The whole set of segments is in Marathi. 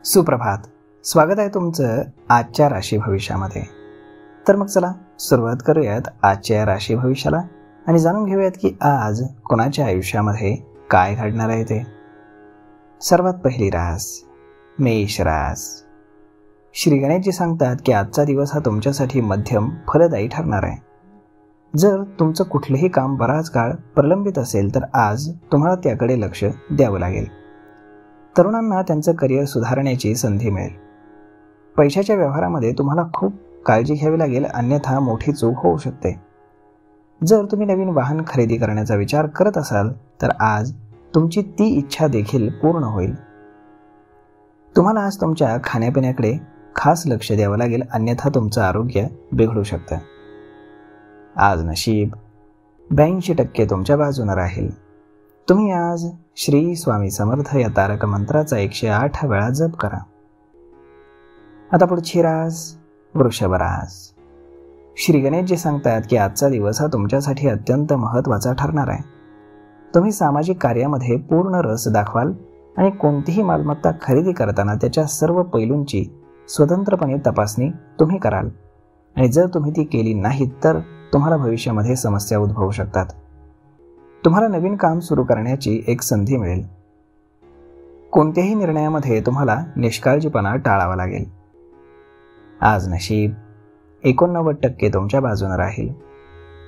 सुप्रभात. स्वागत आहे तुमचं आजच्या राशी भविष्यामध्ये. तर मग चला सुरुवात करूयात आजच्या राशी भविष्याला आणि जाणून घेऊयात की आज कोणाच्या आयुष्यामध्ये काय घडणार आहे ते. सर्वात पहिली रास मेष रास. श्री गणेशजी सांगतात की आजचा दिवस हा तुमच्यासाठी मध्यम फलदायी ठरणार आहे. जर तुमचं कुठलेही काम बराच काळ प्रलंबित असेल तर आज तुम्हाला त्याकडे लक्ष द्यावं लागेल. तरुणांना त्यांचं करिअर सुधारण्याची संधी मिळेल. पैशाच्या व्यवहारामध्ये तुम्हाला खूप काळजी घ्यावी लागेल, अन्यथा मोठी चूक होऊ शकते. जर तुम्ही नवीन वाहन खरेदी करण्याचा विचार करत असाल तर आज तुमची ती इच्छा देखील पूर्ण होईल. तुम्हाला आज तुमच्या खाण्यापिण्याकडे खास लक्ष द्यावं लागेल, अन्यथा तुमचं आरोग्य बिघडू शकतं. आज नशीब 82% तुमच्या बाजूने राहील. तुम्ही आज श्री स्वामी समर्थ या तारक मंत्राचा 108 वेळा जप करा. आता पुढची रास वृषभ रास. श्री गणेशजी सांगतात की आजचा दिवस हा तुमच्यासाठी अत्यंत महत्त्वाचा ठरणार आहे. तुम्ही सामाजिक कार्यामध्ये पूर्ण रस दाखवाल आणि कोणतीही मालमत्ता खरेदी करताना त्याच्या सर्व पैलूंची स्वतंत्रपणे तपासणी तुम्ही कराल आणि जर तुम्ही ती केली नाहीत तर तुम्हाला भविष्यामध्ये समस्या उद्भवू शकतात. तुम्हाला नवीन काम सुरू करण्याची एक संधी मिळेल. कोणत्याही निर्णयामध्ये तुम्हाला निष्काळजीपणा टाळावा लागेल. आज नशीब 89% तुमच्या बाजूने राहील.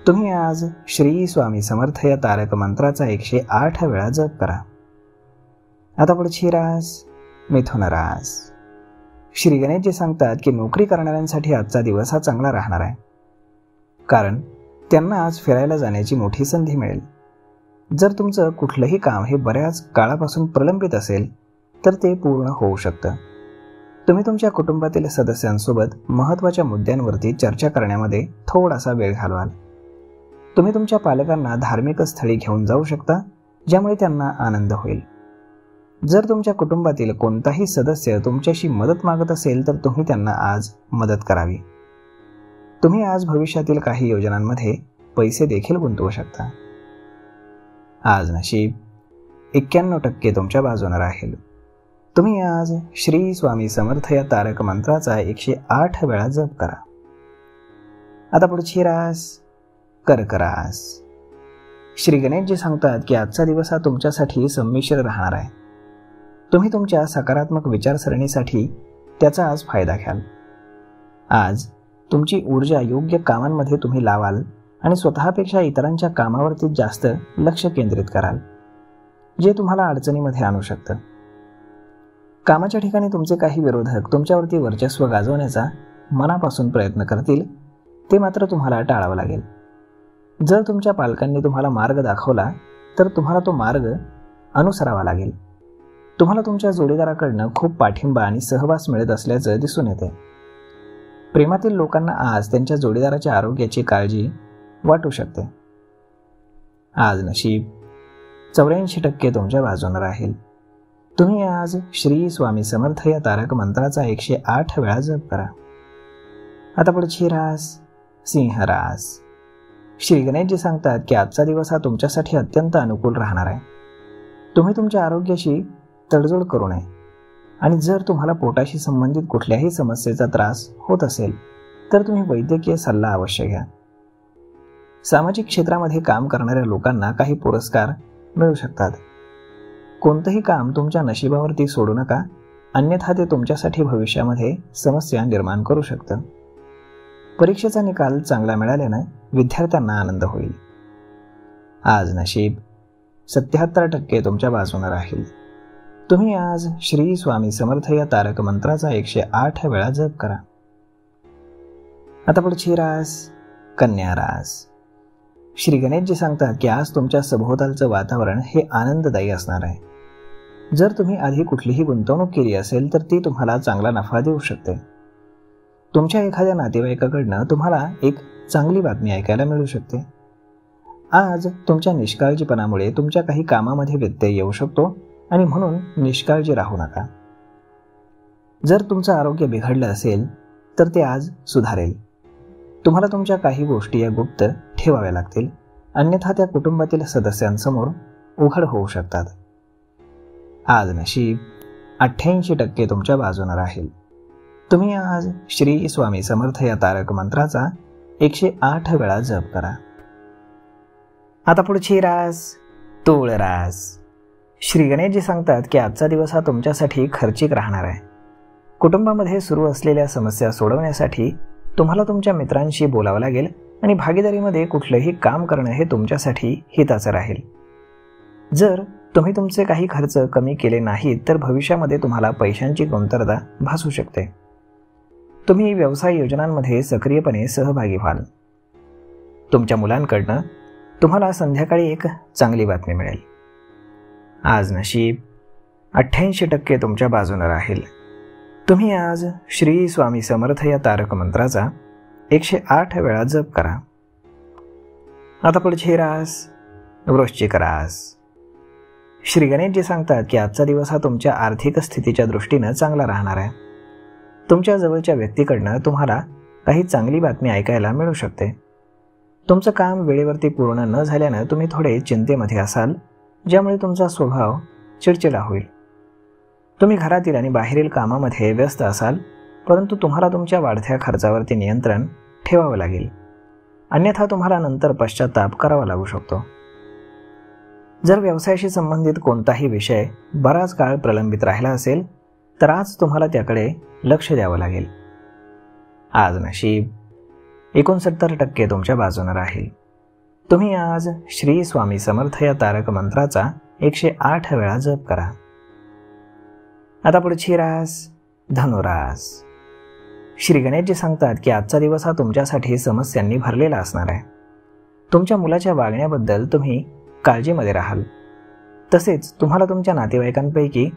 तुम्ही आज श्री स्वामी समर्थ या तारक मंत्राचा 108 वेळा जप करा. आता पुढची रास मिथुन रास. श्री गणेशजी सांगतात की नोकरी करणाऱ्यांसाठी आजचा दिवस हा चांगला राहणार आहे, कारण त्यांना आज फिरायला जाण्याची मोठी संधी मिळेल. जर तुमचं कुठलंही काम हे बऱ्याच काळापासून प्रलंबित असेल तर ते पूर्ण होऊ शकतं. तुम्ही तुमच्या कुटुंबातील सदस्यांसोबत महत्त्वाच्या मुद्द्यांवरती चर्चा करण्यामध्ये थोडासा वेळ घालवाल. तुम्ही तुमच्या पालकांना धार्मिक स्थळी घेऊन जाऊ शकता, ज्यामुळे त्यांना आनंद होईल. जर तुमच्या कुटुंबातील कोणताही सदस्य तुमच्याशी मदत मागत असेल तर तुम्ही त्यांना आज मदत करावी. तुम्ही आज भविष्यातील काही योजनांमध्ये पैसे देखील गुंतवू शकता. आज नशीब 91% तुमच्या बाजूने राहील. तुम्ही आज श्री स्वामी समर्थ या तारक मंत्राचा 108 वेळा जप करा. आता पुढची रास कर्क रास. श्री गणेशजी सांगतात की आजचा दिवस हा तुमच्यासाठी संमिश्र राहणार आहे. तुम्ही तुमच्या सकारात्मक विचारसरणीसाठी त्याचा आज फायदा घ्याल. आज तुमची ऊर्जा योग्य कामांमध्ये तुम्ही लावाल आणि स्वतःपेक्षा इतरांच्या कामावरती जास्त लक्ष केंद्रित कराल, जे तुम्हाला अडचणीमध्ये आणू शकतं. कामाच्या ठिकाणी तुमचे काही विरोधक तुमच्यावरती वर्चस्व गाजवण्याचा मनापासून प्रयत्न करतील, ते मात्र तुम्हाला टाळावं लागेल. जर तुमच्या पालकांनी तुम्हाला मार्ग दाखवला तर तुम्हाला तो मार्ग अनुसरावा लागेल. तुम्हाला तुमच्या जोडीदाराकडनं खूप पाठिंबा आणि सहवास मिळत असल्याचं दिसून येते. प्रेमातील लोकांना आज त्यांच्या जोडीदाराच्या आरोग्याची काळजी वाटू शकते. आज नशीब 84% तुमच्या बाजूने राहील. तुम्ही आज श्री स्वामी समर्थ या तारक मंत्राचा 108 वेळा जप करा. आता पुढची रास सिंह रास. श्री गणेशजी सांगतात की आजचा दिवस हा तुमच्यासाठी अत्यंत अनुकूल राहणार आहे. तुम्ही तुमच्या आरोग्याशी तडजोड करू नये आणि जर तुम्हाला पोटाशी संबंधित कुठल्याही समस्येचा त्रास होत असेल तर तुम्ही वैद्यकीय सल्ला अवश्य घ्या. सामाजिक क्षेत्रामध्ये काम करणाऱ्या लोकांना काही पुरस्कार मिळू शकतात. कोणतंही काम तुमच्या नशिबावरती सोडू नका, अन्यथा ते तुमच्यासाठी भविष्यामध्ये समस्या निर्माण करू शकतं. परीक्षेचा निकाल चांगला मिळाल्यानं विद्यार्थ्यांना आनंद होईल. आज नशीब 77% तुमच्या बाजूने राहील. तुम्ही आज श्री स्वामी समर्थ या तारक मंत्राचा 108 वेळा जप करा. आता पुढची रास कन्या रास. श्री गणेशजी सांगतात की आज तुमच्या सभोवतालचं वातावरण हे आनंददायी असणार आहे. जर तुम्ही आधी कुठलीही गुंतवणूक केली असेल तर ती तुम्हाला चांगला नफा देऊ शकते. तुमच्या एखाद्या नातेवाईकाकडनं तुम्हाला एक चांगली बातमी ऐकायला मिळू शकते. आज तुमच्या निष्काळजीपणामुळे तुमच्या काही कामामध्ये व्यत्यय येऊ शकतो आणि म्हणून निष्काळजी राहू नका. जर तुमचं आरोग्य बिघडलं असेल तर ते आज सुधारेल. तुम्हाला तुमच्या काही गोष्टी या गुप्त ठेवाव्या लागतील, अन्यथा त्या कुटुंबातील सदस्यांसमोर उघड होऊ शकतात. आज नशीब 88% तुमच्या बाजूने राहील. तुम्ही आज श्री स्वामी समर्थ या तारक मंत्राचा 108 वेळा जप करा. आता पुढची रास तूळ रास. श्री गणेशजी सांगतात की आजचा दिवस हा तुमच्यासाठी खर्चिक राहणार आहे. कुटुंबामध्ये सुरू असलेल्या समस्या सोडवण्यासाठी तुम्हाला तुमच्या मित्रांशी बोलावं लागेल आणि भागीदारीमध्ये कुठलंही काम करणं हे तुमच्यासाठी हिताचं राहील. जर तुम्ही तुमचे काही खर्च कमी केले नाहीत तर भविष्यामध्ये तुम्हाला पैशांची कमतरता भासू शकते. तुम्ही व्यवसाय योजनांमध्ये सक्रियपणे सहभागी व्हाल. तुमच्या मुलांकडनं तुम्हाला संध्याकाळी एक चांगली बातमी मिळेल. आज नशीब 88% तुमच्या बाजूने राहील. तुम्ही आज श्री स्वामी समर्थ या तारक मंत्राचा 108 वेळा जप करा. आता पुढची रास वृश्चिक रास. श्री गणेशजी सांगतात की आजचा दिवस हा तुमच्या आर्थिक स्थितीच्या दृष्टीनं चांगला राहणार आहे. तुमच्या जवळच्या व्यक्तीकडनं तुम्हाला काही चांगली बातमी ऐकायला मिळू शकते. तुमचं काम वेळेवरती पूर्ण न झाल्यानं तुम्ही थोडे चिंतेमध्ये असाल, ज्यामुळे तुमचा स्वभाव चिडचिडा होईल. तुम्ही घरातील आणि बाहेरील कामामध्ये व्यस्त असाल, परंतु तुम्हाला तुमच्या वाढत्या खर्चावरती नियंत्रण ठेवावं लागेल, अन्यथा तुम्हाला नंतर पश्चाताप करावा लागू शकतो. जर व्यवसायाशी संबंधित कोणताही विषय बराच काळ प्रलंबित राहिला असेल तर आज तुम्हाला त्याकडे लक्ष द्यावं लागेल. आज नशीब 69% तुमच्या बाजूने राहील. तुम्ही आज श्री स्वामी समर्थ या तारक मंत्राचा 108 वेळा जप करा. आता पुढची रास धनुरास. श्री गणेशजी सांगतात की आजचा दिवस हा तुमच्यासाठी समस्यांनी भरलेला असणार आहे. तुमच्या मुलाच्या वागण्याबद्दल तुम्ही काळजीमध्ये राहाल. तसेच तुम्हाला तुमच्या नातेवाईकांपैकी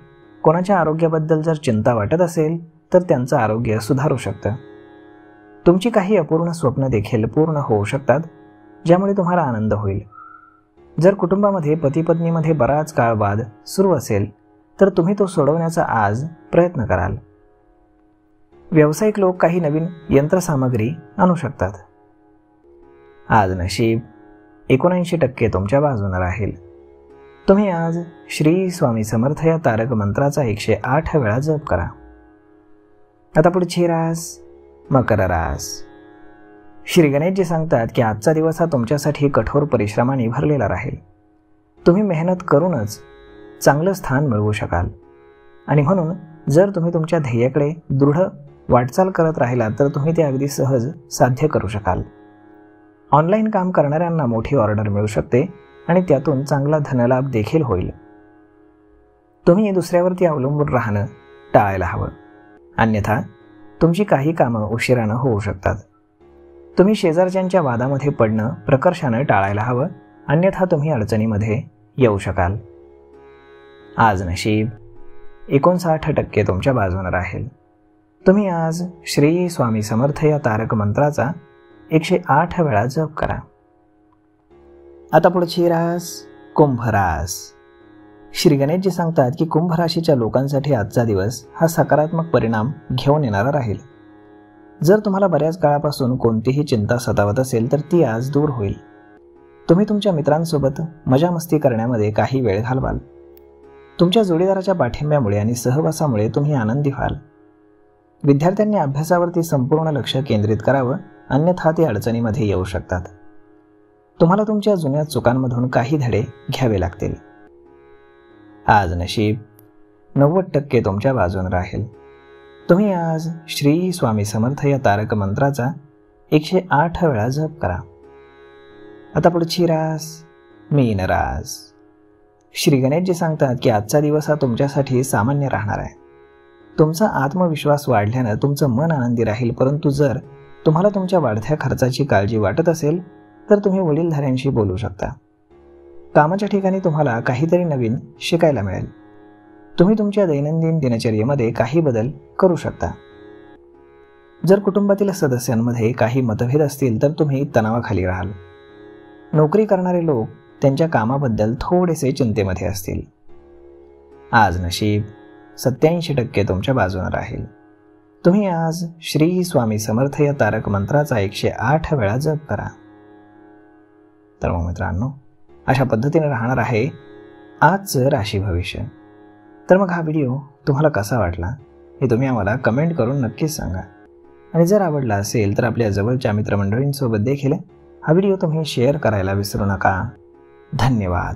कोणाच्या आरोग्याबद्दल जर चिंता वाटत असेल तर त्यांचं आरोग्य सुधारू शकतं. तुमची काही अपूर्ण स्वप्न देखील पूर्ण होऊ शकतात, ज्यामुळे तुम्हाला आनंद होईल. जर कुटुंबामध्ये पती पत्नीमध्ये बराच काळ वाद सुरू असेल तर तुम्ही तो सोडवण्याचा आज प्रयत्न कराल. व्यावसायिक लोक काही नवीन यंत्रसामग्री आणू शकतात. आज नशीब 79% तुमच्या बाजूने राहील. तुम्ही आज श्री स्वामी समर्थ या तारक मंत्राचा 108 वेळा जप करा. आता पुढची रास मकर रास. श्री गणेशजी सांगतात की आजचा दिवस हा तुमच्यासाठी कठोर परिश्रमाने भरलेला राहील. तुम्ही मेहनत करूनच चांगलं स्थान मिळवू शकाल आणि म्हणून जर तुम्ही तुमच्या ध्येयाकडे दृढ वाटचाल करत राहिलात तर तुम्ही ते अगदी सहज साध्य करू शकाल. ऑनलाईन काम करणाऱ्यांना मोठी ऑर्डर मिळू शकते आणि त्यातून चांगला धनलाभ देखील होईल. तुम्ही दुसऱ्यावरती अवलंबून राहणं टाळायला हवं, अन्यथा तुमची काही कामं उशिरानं होऊ शकतात. तुम्ही शेजारच्यांच्या वादामध्ये पडणं प्रकर्षानं टाळायला हवं, अन्यथा तुम्ही अडचणीमध्ये येऊ शकाल. आज नशीब 59% तुमच्या बाजूने राहील. तुम्ही आज श्री स्वामी समर्थ या तारक मंत्राचा 108 वेळा जप करा. आता पुढची रास कुंभ रास. श्री गणेशजी सांगतात की कुंभ राशीच्या लोकांसाठी आजचा दिवस हा सकारात्मक परिणाम घेऊन येणारा राहील. जर तुम्हाला बऱ्याच काळापासून कोणतीही चिंता सतावत असेल तर ती आज दूर होईल. तुम्ही तुमच्या मित्रांसोबत मजामस्ती करण्यामध्ये काही वेळ घालवाल. तुमच्या जोडीदाराच्या पाठिंब्यामुळे आणि सहवासामुळे तुम्ही आनंदी व्हाल. विद्यार्थ्यांनी अभ्यासावरती संपूर्ण लक्ष केंद्रित करावं, अन्यथा ते अडचणीमध्ये येऊ शकतात. तुम्हाला तुमच्या जुन्या चुकांमधून काही धडे घ्यावे लागतील. आज नशीब 90% तुमच्या बाजूने राहील. तुम्ही आज श्री स्वामी समर्थ या तारक मंत्राचा 108 वेळा जप करा. आता पुढची रास मीन रास. श्री गणेशजी सांगतात की आजचा दिवस हा तुमच्यासाठी सामान्य राहणार आहे. तुमचा आत्मविश्वास वाढल्यानं तुमचं मन आनंदी राहील, परंतु जर तुम्हाला तुमच्या वाढत्या खर्चाची काळजी वाटत असेल तर तुम्ही वडीलधाऱ्यांशी बोलू शकता. कामाच्या ठिकाणी तुम्हाला काहीतरी नवीन शिकायला मिळेल. तुम्ही तुमच्या दैनंदिन दिनचर्येमध्ये काही बदल करू शकता. जर कुटुंबातील सदस्यांमध्ये काही मतभेद असतील तर तुम्ही तणावाखाली राहाल. नोकरी करणारे लोक त्यांच्या कामाबद्दल थोडेसे चिंतेमध्ये असतील. आज नशीब 87% तुमच्या बाजूने राहील. तुम्ही आज श्री स्वामी समर्थ या तारक मंत्राचा 108 वेळा जप करा. तर मग मित्रांनो, अशा पद्धतीने राहणार आहे आजचं राशी भविष्य. तर मग हा व्हिडिओ तुम्हाला कसा वाटला हे तुम्ही आम्हाला कमेंट करून नक्कीच सांगा. आणि जर आवडला असेल तर आपल्या जवळच्या मित्रमंडळींसोबत देखील हा व्हिडिओ तुम्ही शेअर करायला विसरू नका. धन्यवाद.